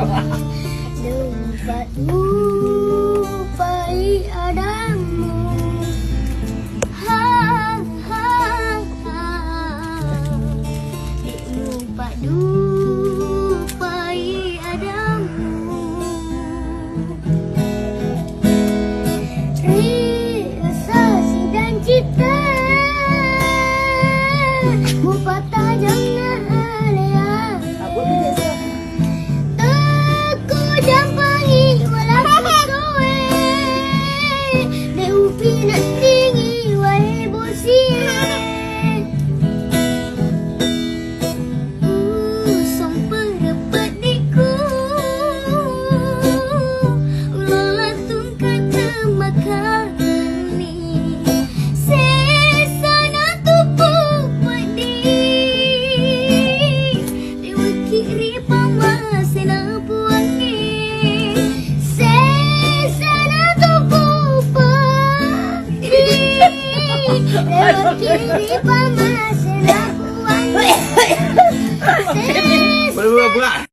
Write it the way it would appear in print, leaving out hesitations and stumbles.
Dapat lupai adamu. Dapat lupai adamu. Rasa dan cita Mattajang Ale-Ale. Teko jampangi walau soe de upi nak tinggi wae bosie. Usompereng peddiku ulolang tungke temmakatanni sessa natumpu peddi rewaki pammasena puang sessa natumpu peddi rewaki pammasena puang. Boleh buat.